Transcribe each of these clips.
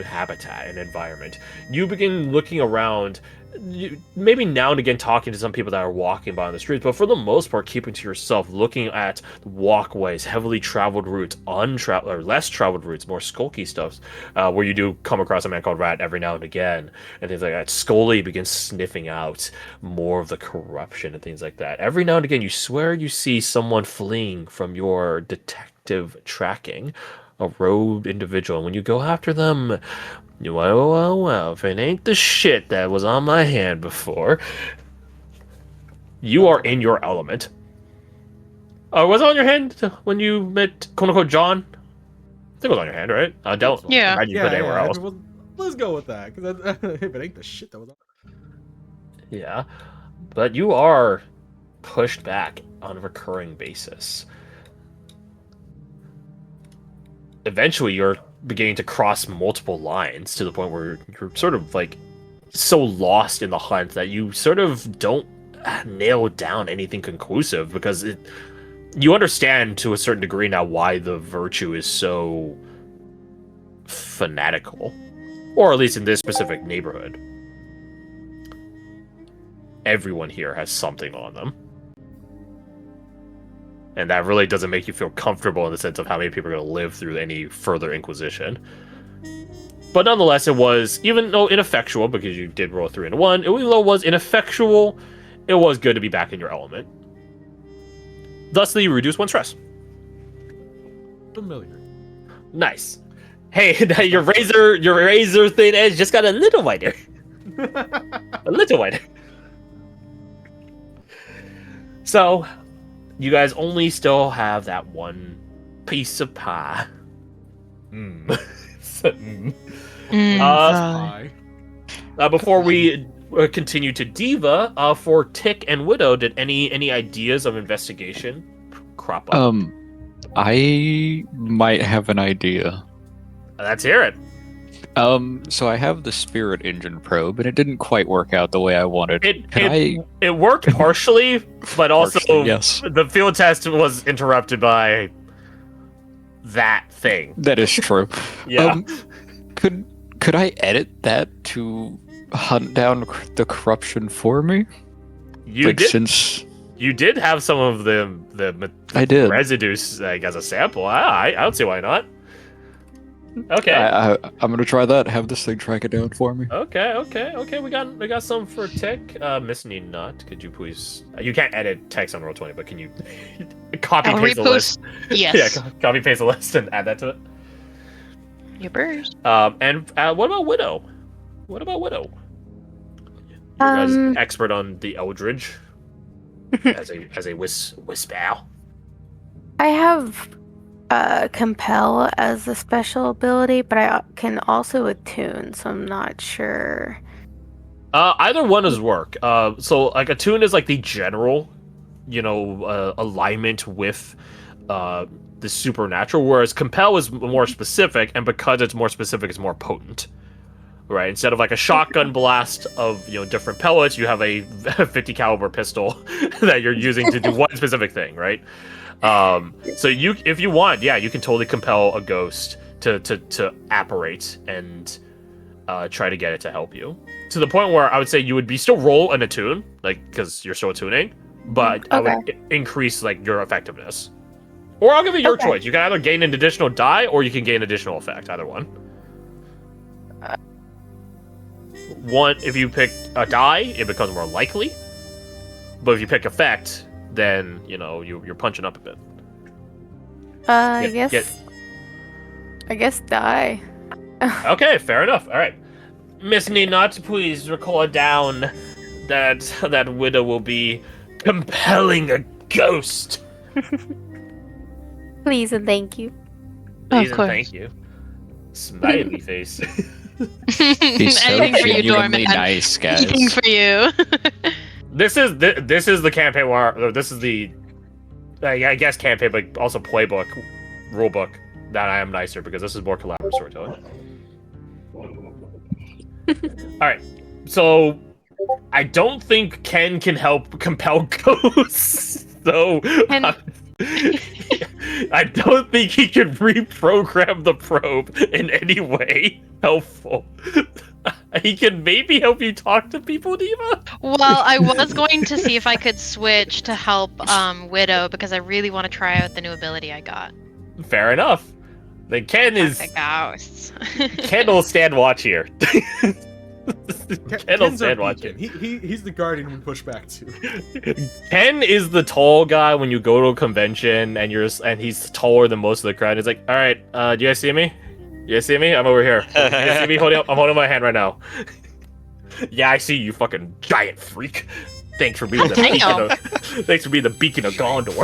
habitat and environment. You begin looking around, maybe now and again talking to some people that are walking by on the streets, but for the most part keeping to yourself, looking at walkways, heavily traveled routes, or less traveled routes, more skulky stuffs, where you do come across a man called Rat every now and again, and things like that. Scully begins sniffing out more of the corruption and things like that. Every now and again, you swear you see someone fleeing from your detective tracking, a robed individual, and when you go after them, well, if it ain't the shit that was on my hand before, you are in your element. Was it on your hand when you met quote-unquote John? I think it was on your hand, right? Yeah. You put anywhere else. Let's go with that, because if it ain't the shit that was on. Yeah, but you are pushed back on a recurring basis. Eventually, you're beginning to cross multiple lines to the point where you're sort of like so lost in the hunt that you sort of don't nail down anything conclusive, because you understand to a certain degree now why the virtue is so fanatical, or at least in this specific neighborhood. Everyone here has something on them. And that really doesn't make you feel comfortable in the sense of how many people are going to live through any further Inquisition. But nonetheless, it was, even though ineffectual, because you did roll 3 and 1, even though it was ineffectual, it was good to be back in your element. Thusly, you reduce 1 stress. Familiar. Nice. Hey, your razor thin edge just got a little wider. A little wider. So, you guys only still have that 1 piece of pie. Before we continue to Diva, for Tick and Widow, did any ideas of investigation crop up? I might have an idea. Let's hear it. So I have the spirit engine probe, and it didn't quite work out the way I wanted. It worked partially, but also Partially, yes. The field test was interrupted by that thing. That is true. Yeah. Could I edit that to hunt down the corruption for me? You did. Since you did have some of the I did residues as a sample. I don't see why not. Okay. I'm gonna try that. Have this thing track it down for me. Okay. We got some for Tick. Miss Need Not. Could you please? You can't edit text on Roll20, but can you copy paste the list? Yes. Yeah, copy paste the list and add that to it. Your burst. And what about Widow? You guys expert on the Eldridge as a wisp owl. I have compel as a special ability, but I can also attune, so I'm not sure. Either one does work. So like attune is like the general, alignment with the supernatural, whereas compel is more specific, and because it's more specific, it's more potent. Right, instead of like a shotgun blast of different pellets, you have a 50 caliber pistol that you're using to do one specific thing, right? So if you want, you can totally compel a ghost to apparate and try to get it to help you. To the point where I would say you would still roll an attune, like because you're still attuning, but I would increase like your effectiveness. Or I'll give you your choice. You can either gain an additional die or you can gain additional effect. Either one. One, if you pick a die, it becomes more likely. But if you pick effect, then you're punching up a bit. I guess die. Okay, fair enough. All right, Miss Need Not, please record down that Widow will be compelling a ghost. Please and thank you. Please and thank you. Smiley face. He's so genuinely nice, guys. Anything for you. This is the campaign where this is the I guess campaign, but also playbook, rulebook that I am nicer because this is more collaborative storytelling. All right, so I don't think Ken can help compel ghosts, so I don't think he can reprogram the probe in any way. helpful. He can maybe help you talk to people, Diva. Well, I was going to see if I could switch to help Widow because I really want to try out the new ability I got. Fair enough. Then Ken Talk is to ghosts. Ken will stand watch here. Ken will Ken's our stand watch beacon. here. He's the guardian we push back to. Ken is the tall guy when you go to a convention and he's taller than most of the crowd. He's like, all right, do you guys see me? You guys see me? I'm over here. You guys see me? I'm holding my hand right now. Yeah, I see you, fucking giant freak. Thanks for being the beacon of Gondor.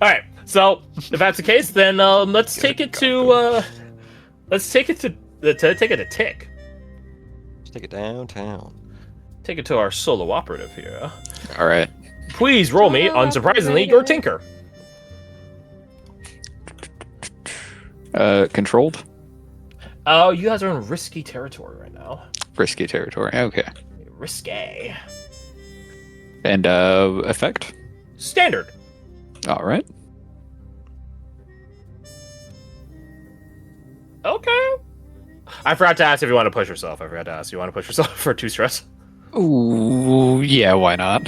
All right, so if that's the case, then let's take it to take it to Tick. Let's take it downtown. Take it to our solo operative here. All right. Please roll me, unsurprisingly, your Tinker. Controlled. Oh, you guys are in risky territory right now. Risky territory. Okay. Risque. And effect. Standard. All right. Okay. I forgot to ask if you want to push yourself. I forgot to ask. You want to push yourself for 2 stress? Ooh, yeah. Why not?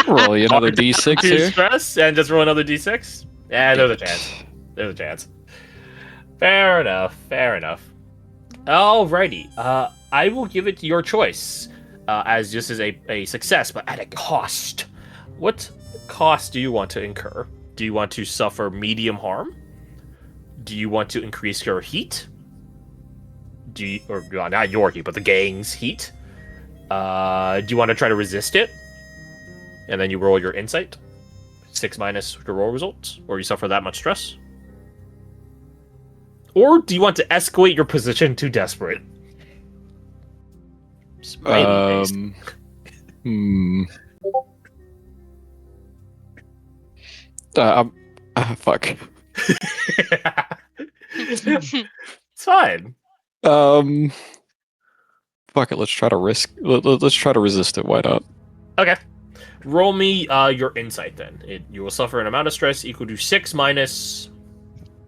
Roll you another d6 2 here. stress and just roll another d6? Yeah, there's a chance. There's a chance. Fair enough. Fair enough. Alrighty. I will give it your choice. As this is a success, but at a cost. What cost do you want to incur? Do you want to suffer medium harm? Do you want to increase your heat? Well, not your heat, but the gang's heat? Do you want to try to resist it? And then you roll your insight? 6 minus your roll results? Or you suffer that much stress? Or do you want to escalate your position to desperate? Smiley face. Fuck. It's fine. Fuck it. Let's try to let's try to resist it. Why not? Okay. Roll me your insight then. You will suffer an amount of stress equal to 6 minus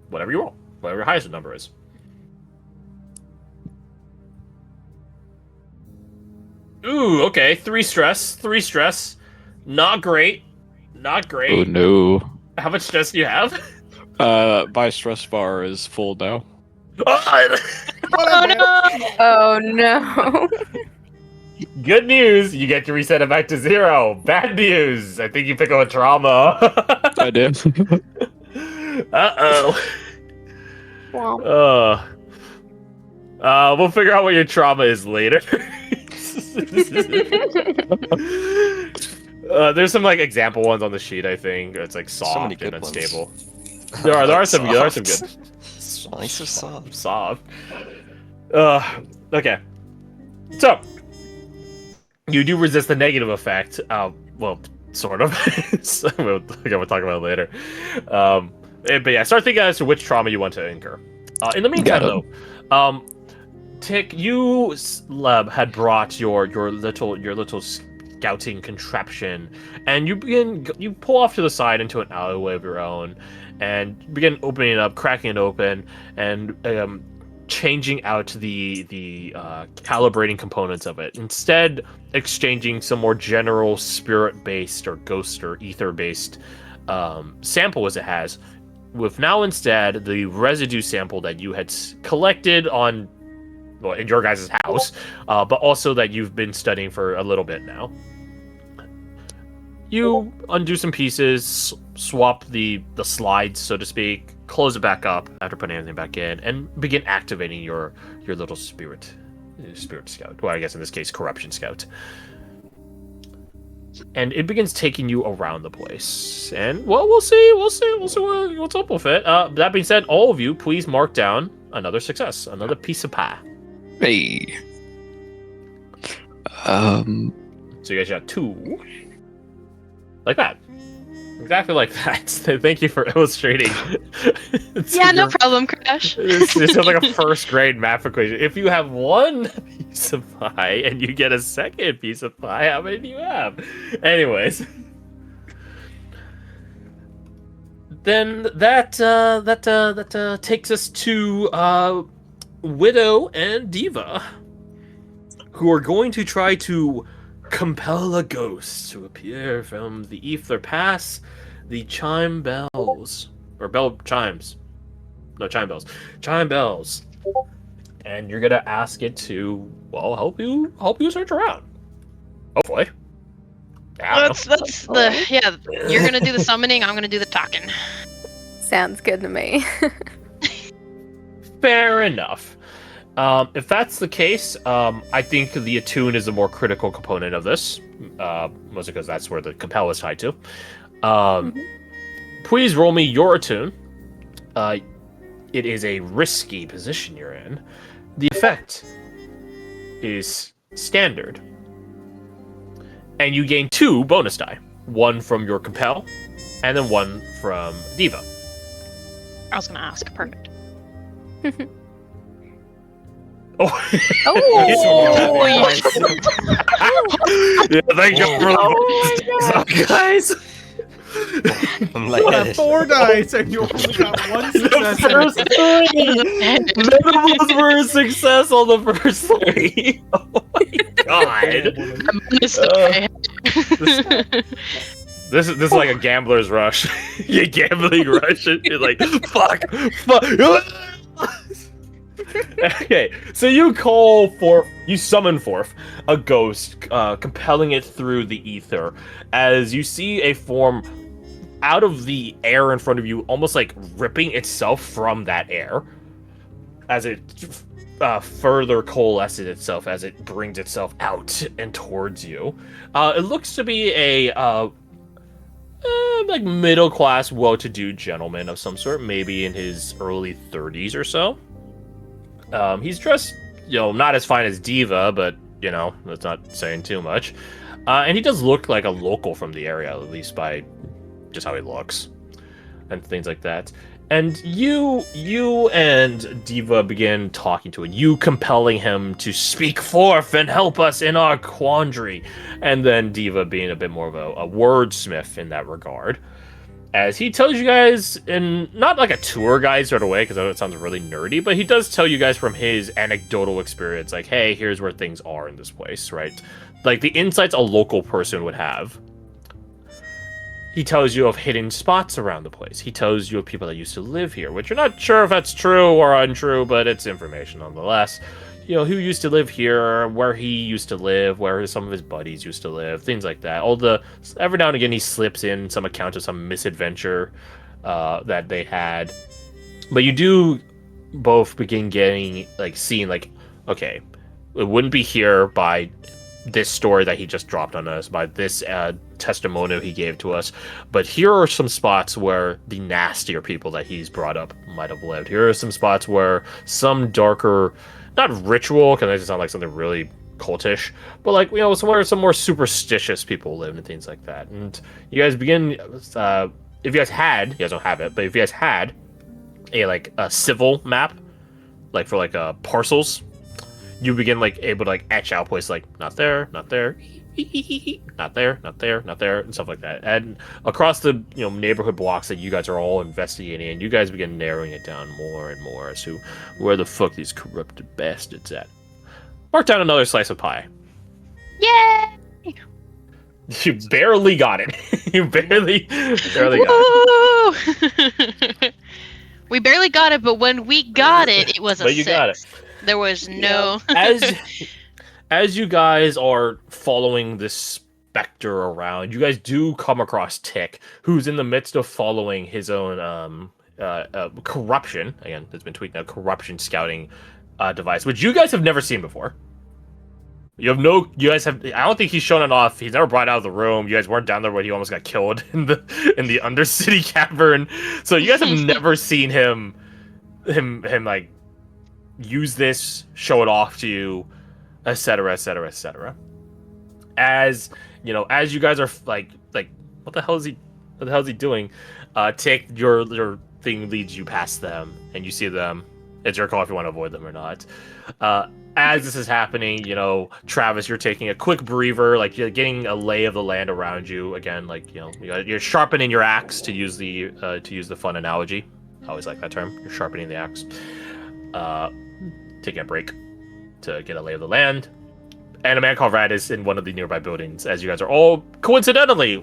whatever you roll. Whatever your highest number is. Ooh, okay. 3 stress. 3 stress. Not great. Not great. Oh no. How much stress do you have? My stress bar is full now. Oh no! Oh no. Good news, you get to reset it back to 0. Bad news, I think you pick up a trauma. I did. Uh-oh. Wow. We'll figure out what your trauma is later. There's some like example ones on the sheet, I think. It's like So many soft good and ones. unstable. There are some good. Nice or soft. Soft. Okay. So you do resist the negative effect. Well, sort of. So we'll talk about it later. But yeah, start thinking as to which trauma you want to incur. In the meantime, though, Tick, you had brought your little scouting contraption, and you pull off to the side into an alleyway of your own, and begin opening it up, cracking it open, and changing out the calibrating components of it. Instead, exchanging some more general spirit-based or ghost or ether-based sample as it has, with now instead the residue sample that you had collected in your guys' house, but also that you've been studying for a little bit now. You undo some pieces, swap the slides, so to speak, close it back up after putting everything back in, and begin activating your little spirit scout. Well, I guess in this case, corruption scout. And it begins taking you around the place. And, well, we'll see what's up with it. That being said, all of you, please mark down another success, another piece of pie. Hey. So you guys got 2. Like that. Exactly like that. Thank you for illustrating. Yeah, no problem, Crash. This sounds like a first grade math equation. If you have 1 piece of pie and you get a second piece of pie, how many do you have? Anyways. then that takes us to Widow and Diva, who are going to try to compel a ghost to appear from the ether past the chime bells. Or bell chimes. No, chime bells. Chime bells. And you're gonna ask it to, well, help you search around. Hopefully. That's You're gonna do the summoning. I'm gonna do the talking. Sounds good to me. Fair enough. If that's the case, I think the attune is the more critical component of this, mostly because that's where the compel is tied to. Please roll me your attune. It is a risky position you're in. The effect is standard. And you gain 2 bonus die. 1 from your compel, and then 1 from Diva. I was gonna ask. Perfect. Oh. Yeah, thank you for the guys. I'm You have like, 4 dice and you only got 1 success. The first 3! None of us were a success on the first 3. Oh my god. I'm gonna This is like a gambler's rush. You gambling rush and you're like, fuck. Okay, so you summon forth a ghost, compelling it through the ether, as you see a form out of the air in front of you, almost like ripping itself from that air, as it further coalesces itself, as it brings itself out and towards you. It looks to be a like middle-class, well-to-do gentleman of some sort, maybe in his early 30s or so. He's dressed, not as fine as Diva, but, that's not saying too much. And he does look like a local from the area, at least by just how he looks and things like that. And you and Diva begin talking to it, you compelling him to speak forth and help us in our quandary. And then Diva being a bit more of a wordsmith in that regard, as he tells you guys in not like a tour guide sort of way, because I know it sounds really nerdy, but he does tell you guys from his anecdotal experience, like, hey, here's where things are in this place, right? Like the insights a local person would have. He tells you of hidden spots around the place. He tells you of people that used to live here, which you're not sure if that's true or untrue, but it's information nonetheless. Who used to live here, where he used to live, where some of his buddies used to live, things like that. Every now and again he slips in some account of some misadventure that they had. But you do both begin seeing okay, it wouldn't be here by this story that he just dropped on us, by this testimonial he gave to us, but here are some spots where the nastier people that he's brought up might have lived. Here are some spots where some darker, not ritual, because that just sound like something really cultish, but somewhere some more superstitious people lived and things like that. And you guys begin, if you guys had, you guys don't have it, but if you guys had a civil map, for parcels, you begin able to etch out places not there, not there, not there, not there, not there, and stuff like that. And across the neighborhood blocks that you guys are all investigating, and you guys begin narrowing it down more and more as to where the fuck these corrupted bastards at. Mark down another slice of pie. Yay! You barely got it. You barely got it. We barely got it, but when we got it, it was a 6. Got it. There was no... As you guys are following this specter around, you guys do come across Tick, who's in the midst of following his own corruption. Again, it's been tweaked now. Corruption scouting device, which you guys have never seen before. I don't think he's shown it off. He's never brought out of the room. You guys weren't down there when he almost got killed in the Undercity cavern. So you guys have never seen him use this, show it off to you, etc., etc., etc. As you guys are what the hell is he doing? Tick, your thing leads you past them, and you see them It's your call if you want to avoid them or not. As this is happening, Travis, you're taking a quick breather, like you're getting a lay of the land around you. Again, like you're sharpening your axe to use the fun analogy. I always like that term. You're sharpening the axe. Taking a break to get a lay of the land. And a man called Rad is in one of the nearby buildings, as you guys are all coincidentally,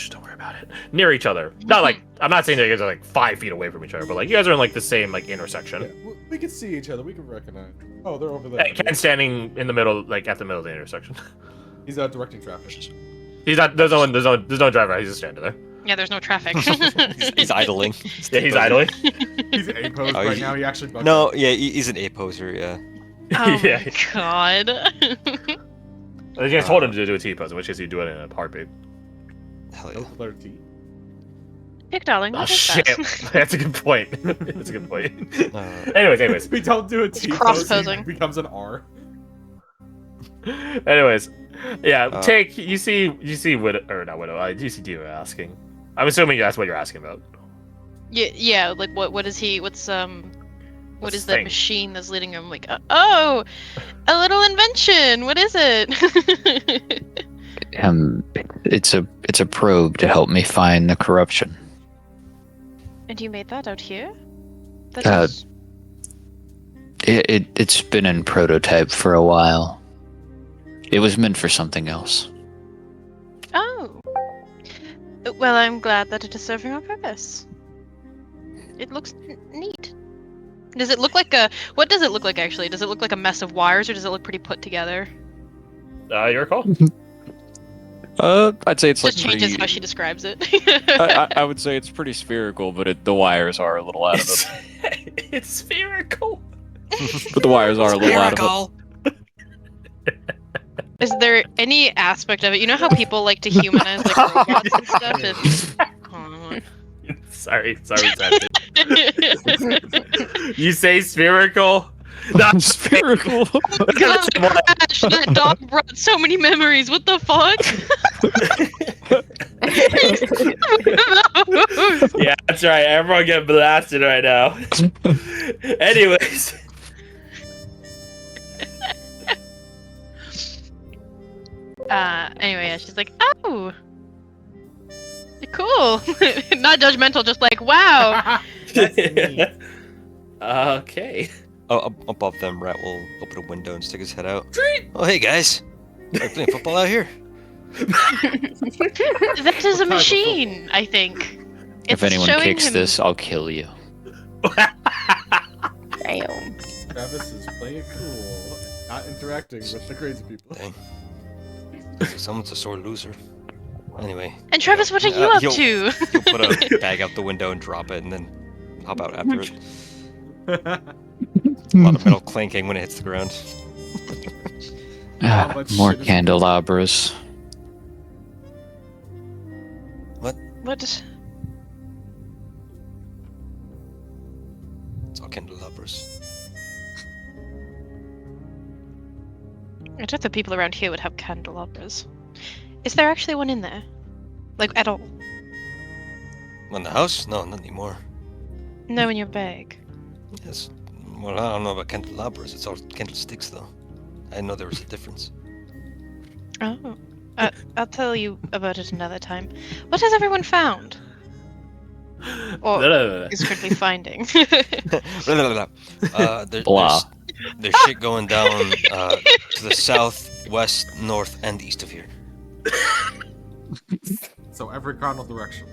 don't worry about it, near each other. Not like, I'm not saying that you guys are like 5 feet away from each other, but like you guys are in like the same like intersection. Yeah, we can see each other. We can recognize. Oh, they're over there. Ken's standing in the middle, like at the middle of the intersection. He's directing traffic. He's not. There's no driver. He's just standing there. Yeah, there's no traffic. He's idling. Yeah, he's idling. He's A pose Oh, right now. He actually. bugged No, out. yeah, he's an A poser. Yeah. Oh Yeah. my god. You guys told him to do a T pose, in which case he'd do it in a heartbeat. Hell No yeah. letter T. Pick darling, Oh what is shit! that? That's a good point. That's a good point. Uh, Anyways. We don't do a T cross pose, posing. it becomes an R. Anyways, yeah. Uh, Take you see Widow or not Widow. You see Dio asking. I'm assuming that's what you're asking about. Yeah, like what is he? What What's is the that thing? machine that's leading him? Like, oh, a little invention. What is it? It's a probe to help me find the corruption. And you made that out here? That Uh, is- It's been in prototype for a while. It was meant for something else. Oh. Well, I'm glad that it is serving our purpose. It looks neat. Does it look like what does it look like actually? Does it look like a mess of wires or does it look pretty put together? Your call. I'd say it's like Just changes pretty, how she describes it. I would say it's pretty spherical, but the wires are a little out of it. It's spherical. But the wires are a little out of Miracle. Is there any aspect of it? You know how people like to humanize like robots and stuff? Oh. Sorry, Savage. You say spherical? Not it. Spherical. God, Crash, that dog brought so many memories. What the fuck? Yeah, that's right. Everyone get blasted right now. Anyways. Anyway, yeah, she's like, oh, cool. Not judgmental, just like, wow. That's me. Okay. Oh, above them, Rat will open a window and stick his head out. Oh, hey guys. Are playing football out here? That is a machine, I think. If It's anyone showing kicks him- this, I'll kill you. Damn. Travis is playing it cool, not interacting with the crazy people. Dang. So someone's a sore loser. Anyway. And Travis, what are you up to? You'll put a bag out the window and drop it and then hop out after it. A lot of metal clanking when it hits the ground. How much More shit is- candelabras. What? It's all candelabras. I thought the people around here would have candelabras. Is there actually one in there? Like, at all? In the house? No, not anymore. No, in your bag. Yes. Well, I don't know about candelabras. It's all candlesticks, though. I know there was a difference. Oh. I'll tell you about it another time. What has everyone found? Or No. is currently finding? Blah, blah, blah. Blah. There's shit going down to the south, west, north, and east of here. So every cardinal direction.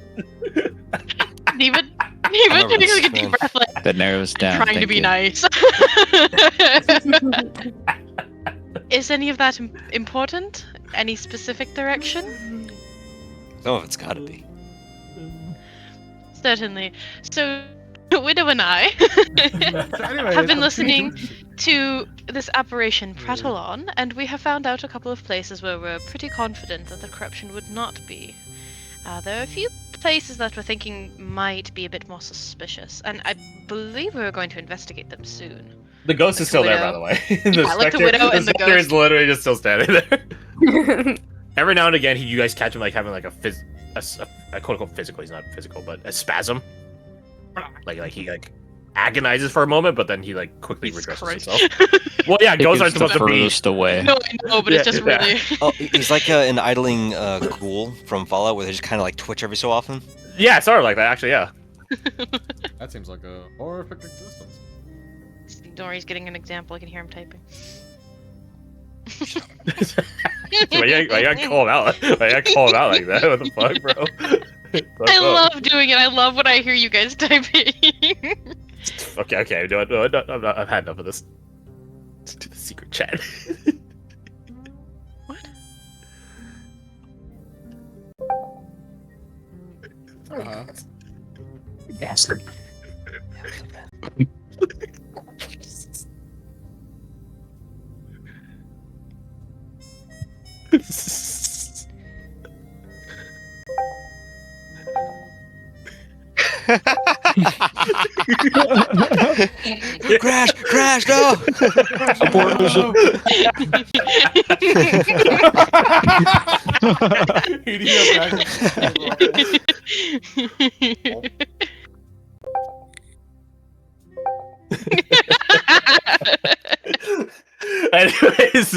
Even nervous, taking like a deep man. breath, like That narrows down. trying to thank be you. nice. Is any of that important? Any specific direction? Some of it's gotta be. Certainly. So, Widow and I So anyway, have been it's a- listening to this operation prattle on, and we have found out a couple of places where we're pretty confident that the corruption would not be. There are a few places that we're thinking might be a bit more suspicious, and I believe we're going to investigate them soon. The ghost is still there, by Widow. the way. The Yeah, like the widow and the specter is ghost. literally just still standing there. Every now and again, you guys catch him like having like a quote unquote physical. He's not physical, but a spasm. Like he like agonizes for a moment, but then he like quickly Jesus redresses Christ. himself. Well, yeah, It ghosts is aren't the supposed to be. furthest away. No, I know, but it's just Yeah. really. Oh, he's like an idling ghoul from Fallout, where they just kind of like twitch every so often. Yeah, sort of like that, actually. Yeah. That seems like a horrific existence. Don't worry, he's getting an example. I can hear him typing. Why you gotta call him out? Why you gotta call him out like that? What the fuck, bro? Fuck I up. love doing it. I love when I hear you guys typing. Okay. No, I've had enough of this. Let's do the secret chat. What? Uh-huh. Bastard. Crash, no! Abort mission. EDM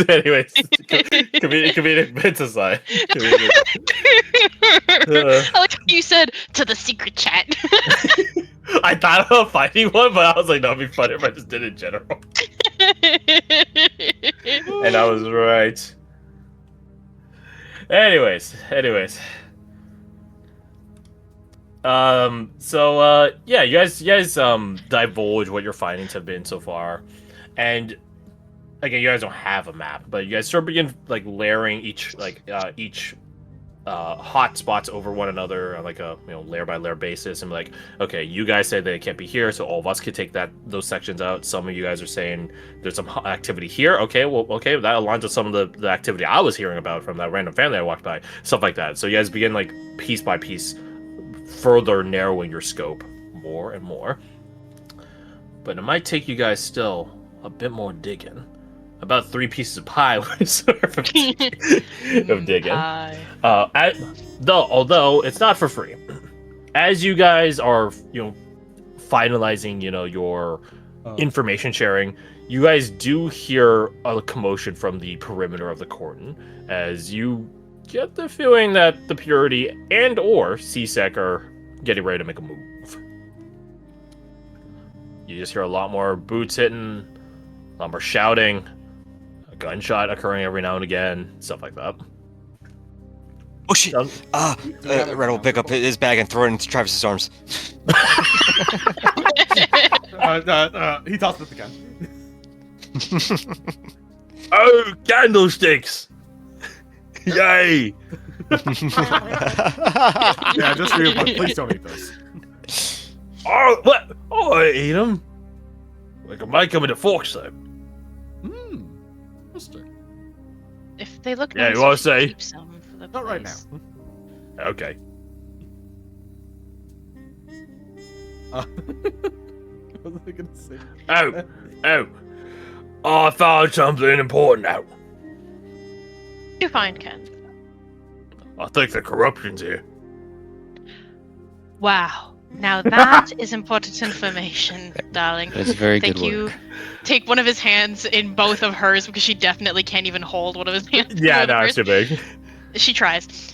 anyways, comedic bits aside. I like how you said to the secret chat. I thought about finding one, but I was like, no, it'd be funny if I just did it in general. And I was right. Anyways. Yeah, you guys divulge what your findings have been so far. And again, you guys don't have a map, but you guys sort of begin like layering each hot spots over one another on like a layer by layer basis, and like, okay, you guys say they can't be here, so all of us could take those sections out. Some of you guys are saying there's some activity here. Okay, that aligns with some of the activity I was hearing about from that random family I walked by, stuff like that. So you guys begin like piece by piece, further narrowing your scope more and more. But it might take you guys still a bit more digging. About 3 pieces of pie worth of digging. Although it's not for free. As you guys are, finalizing, your information sharing, you guys do hear a commotion from the perimeter of the cordon, as you get the feeling that the Purity and or CSEC are getting ready to make a move. You just hear a lot more boots hitting, a lot more shouting, a gunshot occurring every now and again, stuff like that. Oh shit! Red will pick up his bag and throw it into Travis's arms. He tossed it again. Oh, candlesticks! Yay! Yeah, just for you, but please don't eat those. Oh, what? Oh, I eat them. Like, I might come into forks, though. Interesting. If they look Yeah, nice, you wanna should say? keep some for the Not right now. place. Okay. What was I gonna say? Oh, I found something important out. You find Ken. I think the corruption's here. Wow. Now that is important information, darling. That's very Thank good you. work. Take one of his hands in both of hers because she definitely can't even hold one of his hands. in Yeah, both of no, hers. it's too big. She tries.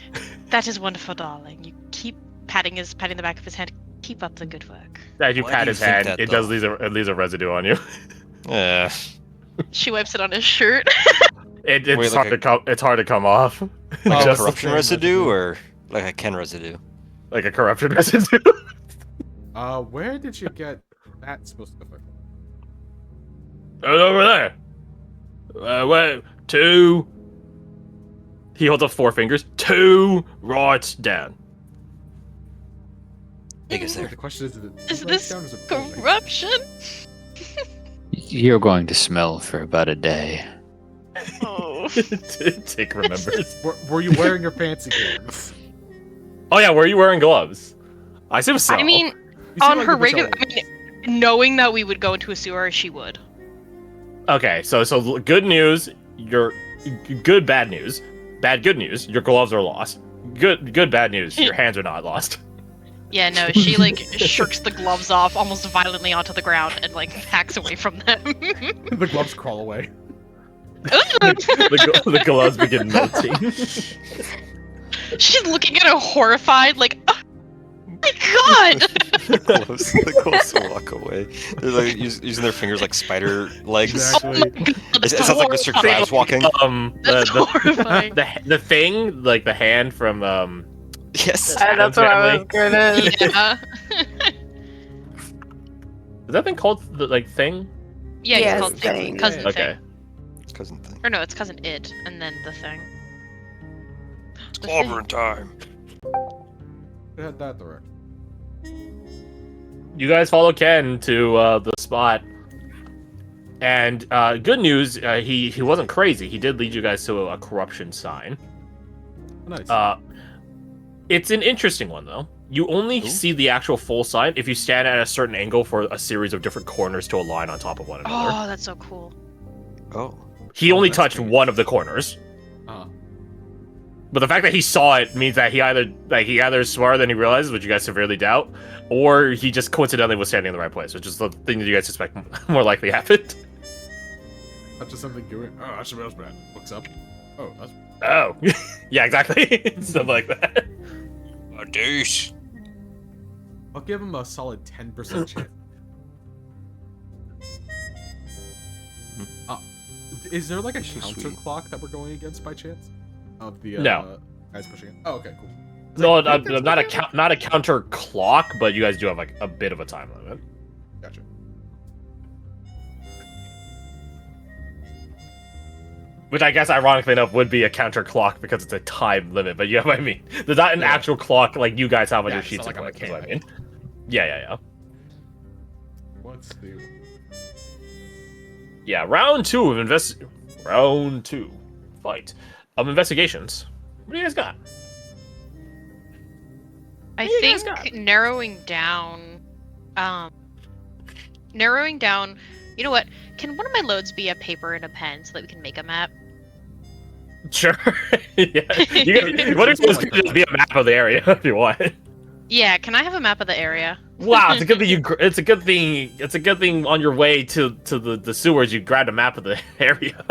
That is wonderful, darling. You keep patting the back of his hand. Keep up the good work. As you Why pat do you his think hand, that, it though? does leave a residue on you. Yeah. She wipes it on his shirt. It's Wait, hard like to come. It's hard to come off. Oh, Just Corruption okay, residue or like a Ken residue? like a corruption residue. Where did you get that specific? Over there. Wait, 2. He holds up 4 fingers. 2 right down. Big is there. The question is it Is right this down or is it building? corruption? You're going to smell for about a day. Oh. Tick remembers. Were you wearing your fancy clothes? Oh yeah, were you wearing gloves? I assume so. I mean, You seem on like her a regular. patrol. I mean, knowing that we would go into a sewer, she would. Okay, so good news. Good bad news. Bad good news. Your gloves are lost. Good bad news. Your hands are not lost. Yeah, no, she like shirks the gloves off almost violently onto the ground and like backs away from them. The gloves crawl away. The gloves begin melting. She's looking at her horrified, like, oh my god! The gloves walk away. They're like using their fingers like spider legs. Exactly. It sounds like Mr. Krabs walking. That's horrifying. The thing, like the hand from Yes. That's what I was gonna. Yeah. Is that thing called the like thing? Yeah, Yes, he's called Thing. Cousin Okay. Thing. It's cousin thing. Or no, it's Cousin Id, and then the Thing. It's The clobbering time. They had that direct. You guys follow Ken to the spot, and good news, he wasn't crazy. He did lead you guys to a corruption sign. Nice. It's an interesting one though. You only see the actual full sign if you stand at a certain angle for a series of different corners to align on top of one another. Oh, that's so cool. Oh. He only that's touched great. one of the corners. Uh, But the fact that he saw it means that he either is smarter than he realizes, which you guys severely doubt, or he just coincidentally was standing in the right place, which is the thing that you guys suspect more likely happened. that's just something doing. Oh, I should be bad. Looks up. Oh, that's. Oh, yeah, exactly. Stuff like that. A deuce. I'll give him a solid 10% chance. Is there like a So counter sweet. clock that we're going against by chance? Of the No. guys pushing it. Oh, okay, cool. It's No, like, I think that's not a okay. not a counter clock, but you guys do have like a bit of a time limit. Gotcha. Which I guess, ironically enough, would be a counter clock because it's a time limit. But you know what I mean. There's not an Yeah. actual clock like you guys have on Yeah, your it's sheets. not of like a play, is what I mechanic. mean. Yeah. What's the? Yeah, round two fight of investigations. What do you guys got? I you guys think narrowing down, you know what? Can one of my loads be a paper and a pen so that we can make a map? Sure. Yeah. What if it was just be a map of the area if you want? Yeah, can I have a map of the area? Wow, it's a good thing it's a good thing on your way to the sewers you grabbed a map of the area.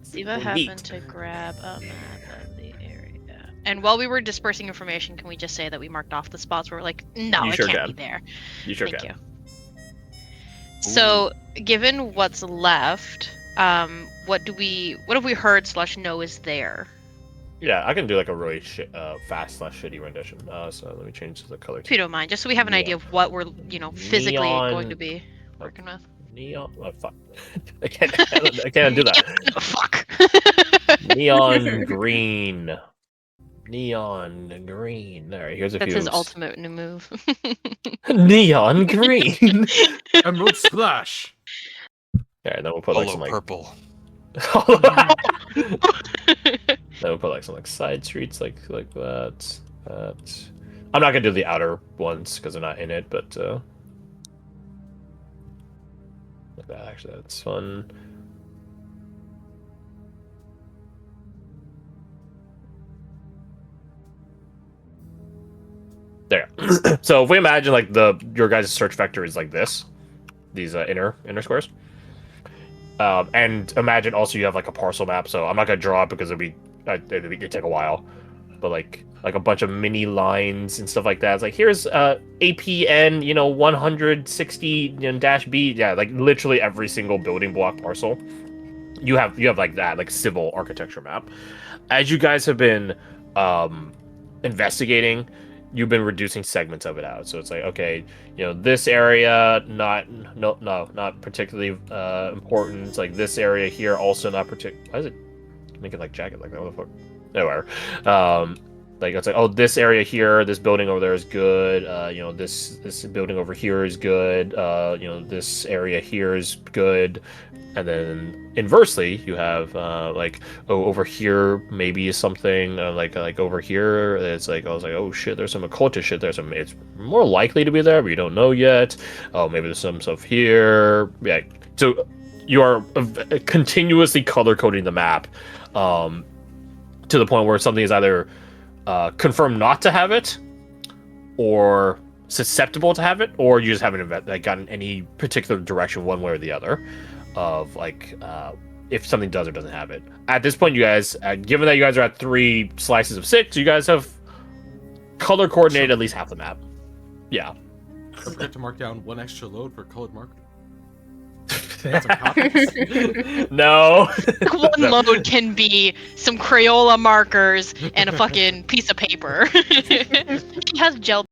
Siva Neat. happened to grab a map of the area. And while we were dispersing information, can we just say that we marked off the spots where we're like, no, You it sure can't can. be there. You sure Thank can. you. So, given what's left, what have we heard / know is there? Yeah, I can do like a really fast / shitty rendition. So let me change the color. If you don't mind, just so we have an Yeah. idea of what we're, physically Neon- going to be working with. Neon. Oh, fuck. I can't do that. Oh, fuck. Neon green. Neon green. All right, here's a That's few. his ultimate new move. Neon green. Emerald splash. Yeah, then we'll put like Hello, some like. purple. Then we'll put like some like side streets like that. I'm not gonna do the outer ones because they're not in it, but like that, actually that's fun. There. So if we imagine like your guys' search vector is like this, these inner squares. And imagine also you have like a parcel map. So I'm not gonna draw it because it'd take a while. But like a bunch of mini lines and stuff like that. It's like here's APN 160-B. Yeah, like literally every single building block parcel. You have like that like civil architecture map. As you guys have been investigating, you've been reducing segments of it out. So it's like, okay, this area not particularly important. It's like this area here also not particular. Why is it making like jagged like that? What the fuck? Nowhere. Like it's like, oh, this area here, this building over there is good. This building over here is good. This area here is good. And then inversely, you have over here maybe is something like over here. It's like I was like, oh shit, there's some occultist shit there. It's more likely to be there, but you don't know yet. Oh, maybe there's some stuff here. Yeah. So you are continuously color coding the map, to the point where something is either confirmed not to have it, or susceptible to have it, or you just haven't gotten any particular direction one way or the other of like if something does or doesn't have it. At this point, you guys, given that you guys are at 3 slices of 6, you guys have color coordinated at least half the map. Yeah. Don't forget to mark down 1 extra load for colored marker. That's a copies. No. One load can be some Crayola markers and a fucking piece of paper. She has gel